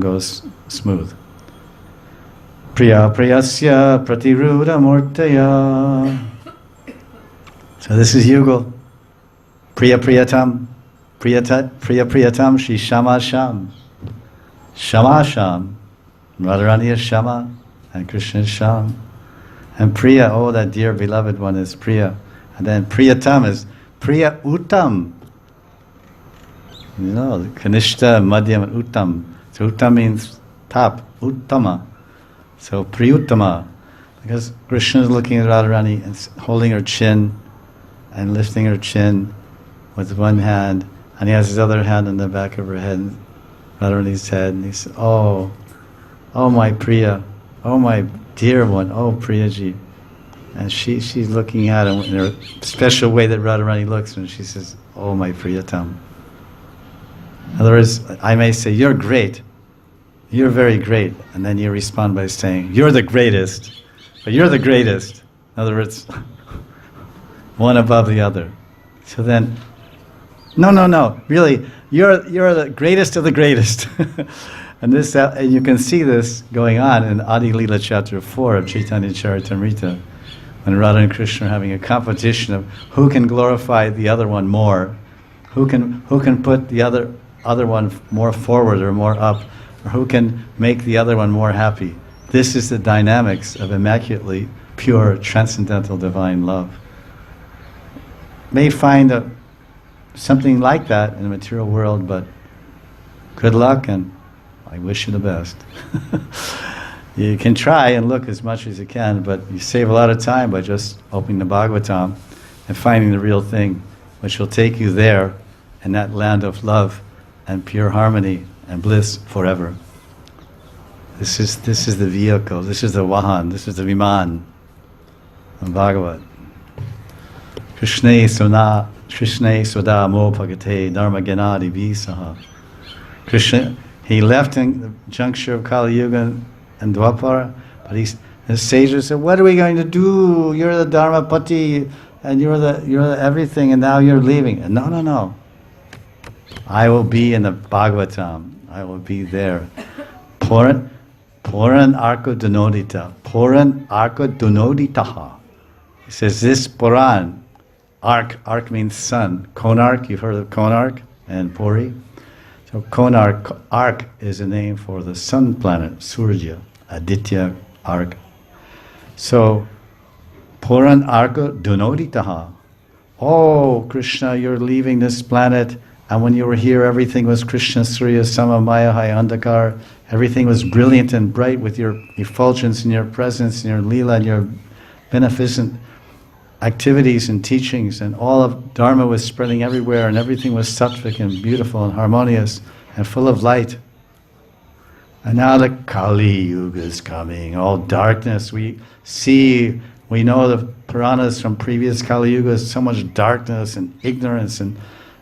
goes smooth. Priya priyasya pratiruda murtaya. So this is Yugal. Priya priyatam. Priya priyatam Shri Shama Sham. Shama Sham. Radharani is Shama and Krishna is Sham. And Priya, oh that dear beloved one is Priya. And then Priyatam is Priya Uttam. You know, Kanishta, Madhyam, and Uttam. So Uttam means top, Uttama. So Priyuttama. Because Krishna is looking at Radharani and holding her chin and lifting her chin with one hand. And he has his other hand on the back of her head, Radharani's head. And he said, oh my Priya, oh my dear one, oh Priyaji. And she's looking at him in a special way that Radharani looks when she says, oh my Priyatam. In other words, I may say, you're great, you're very great, and then you respond by saying, you're the greatest, but you're the greatest. In other words, one above the other. So then, no, really, you're the greatest of the greatest. And this, and you can see this going on in Adi Lila chapter 4 of Chaitanya Charitamrita, when Radha and Krishna are having a competition of who can glorify the other one more, who can put the other one more forward or more up, or who can make the other one more happy. This is the dynamics of immaculately pure, transcendental divine love. May find something like that in the material world, but good luck and I wish you the best. You can try and look as much as you can, but you save a lot of time by just opening the Bhagavatam and finding the real thing, which will take you there in that land of love and pure harmony and bliss forever. This is the vehicle, this is the Vahan, this is the Viman of Bhagavat. Krishna Swada Mo Pagate Dharma Gyanadi Visaha. Krishna, he left in the juncture of Kali Yuga and Dwapara, but the sages said, what are we going to do? You're the Dharma Pati and you're the everything, and now you're leaving. And no. I will be in the Bhagavatam. I will be there. Puran Arka Dunodita. Puran Arka Dunoditaha. He says this Puran, Ark means sun. Konark, you've heard of Konark and Puri. So Konark, Ark is a name for the sun planet, Surya, Aditya, Ark. So, Puran Arka Dunoditaha. Oh, Krishna, you're leaving this planet. And when you were here, everything was Krishna, Surya, Sama, Maya, Hai, Andakar. Everything was brilliant and bright with your effulgence and your presence and your lila and your beneficent activities and teachings. And all of Dharma was spreading everywhere and everything was sattvic and beautiful and harmonious and full of light. And now the Kali Yuga is coming, all darkness. We know the Puranas from previous Kali Yugas, so much darkness and ignorance and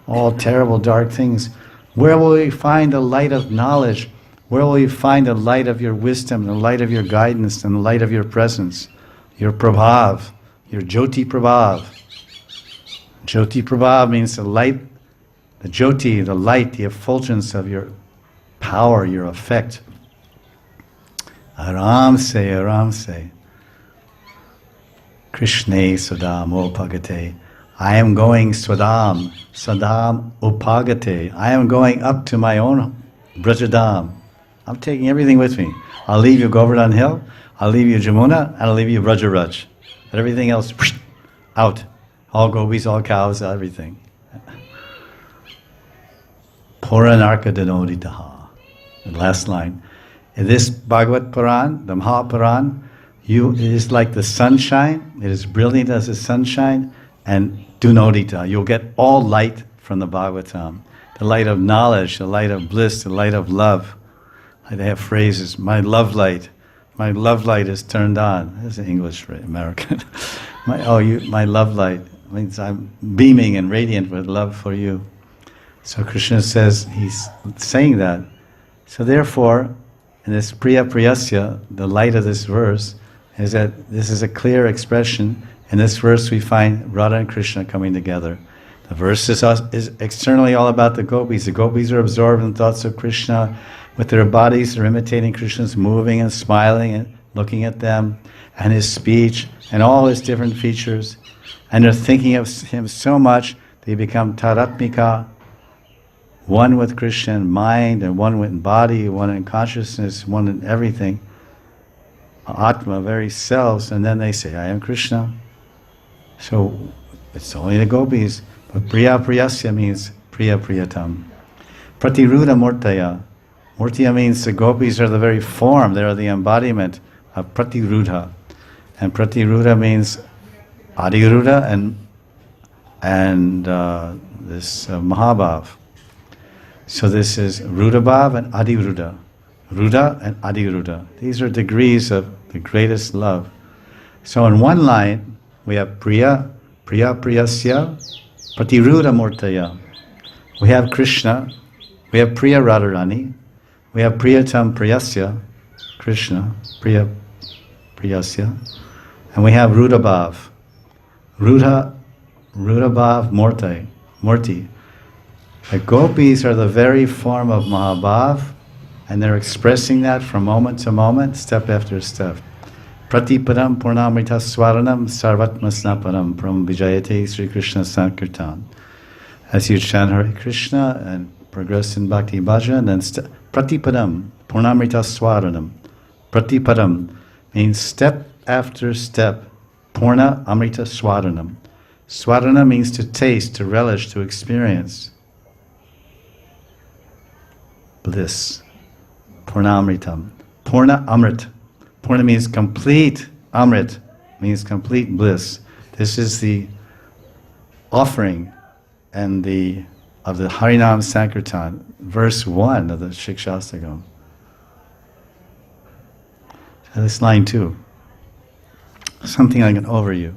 all terrible dark things. Where will we find the light of knowledge? Where will we find the light of your wisdom, the light of your guidance, and the light of your presence? Your Prabhav, your Jyoti Prabhav. Jyoti Prabhav means the light, the Jyoti, the light, the effulgence of your power, your effect. Aram se. Krishna Swadam Upagate. I am going Swadam Upagate. I am going up to my own Vrajadam. I'm taking everything with me. I'll leave you Govardhan Hill, I'll leave you Yamuna, and I'll leave you Vraja-bhumi. But everything else, out. All gopis, all cows, everything. Puranarka Dinoditaha. The last line. In this Bhagavat Puran, the Mahapuran, it is like the sunshine. It is brilliant as the sunshine. And Dunodita, you'll get all light from the Bhagavatam. The light of knowledge, the light of bliss, the light of love. They have phrases, my love light is turned on. That's an English phrase, American. My love light means I'm beaming and radiant with love for you. So Krishna says, he's saying that. So therefore, in this Priya Priyasya, the light of this verse, is that this is a clear expression. In this verse we find Radha and Krishna coming together. The verse is externally all about the gopis. The gopis are absorbed in thoughts of Krishna. With their bodies, they're imitating Krishna's moving and smiling and looking at them, and his speech, and all his different features. And they're thinking of him so much, they become taratmika, one with Krishna in mind, and one with body, one in consciousness, one in everything. Atma, very selves, and then they say, I am Krishna. So it's only the gopis. But priya priyasya means priya priyatam. Pratiruda murtaya. Murtiya means the gopis are the very form, they are the embodiment of pratirudha. And pratirudha means adiruda and this Mahabhav. So this is Rudabhav and Adiruda. Ruda and Adiruda. These are degrees of the greatest love. So in one line, we have Priya, Priya Priyasya, Pratiruda Murtaya. We have Krishna, we have Priya Radharani, we have Priyatam Priyasya, Krishna, Priya Priyasya, and we have Rudabhav. Rudabhav Murti. The gopis are the very form of Mahabhav, and they're expressing that from moment to moment, step after step. Pratipadam Purnamrita Swaranam Sarvatmasnaparam Pram Vijayate Sri Krishna Sankirtan. As you chant Hare Krishna and progress in Bhakti Bhajan, then Pratipadam Purnamrita Swaranam. Pratipadam means step after step. Purna Amrita Swaranam. Swarana means to taste, to relish, to experience. Bliss. Purnamritam. Purna Amrit. Purna means complete. Amrit means complete bliss. This is the offering and of the Harinam Sankirtan, verse 1 of the Shikshastakam. And this line 2. Something like an overview.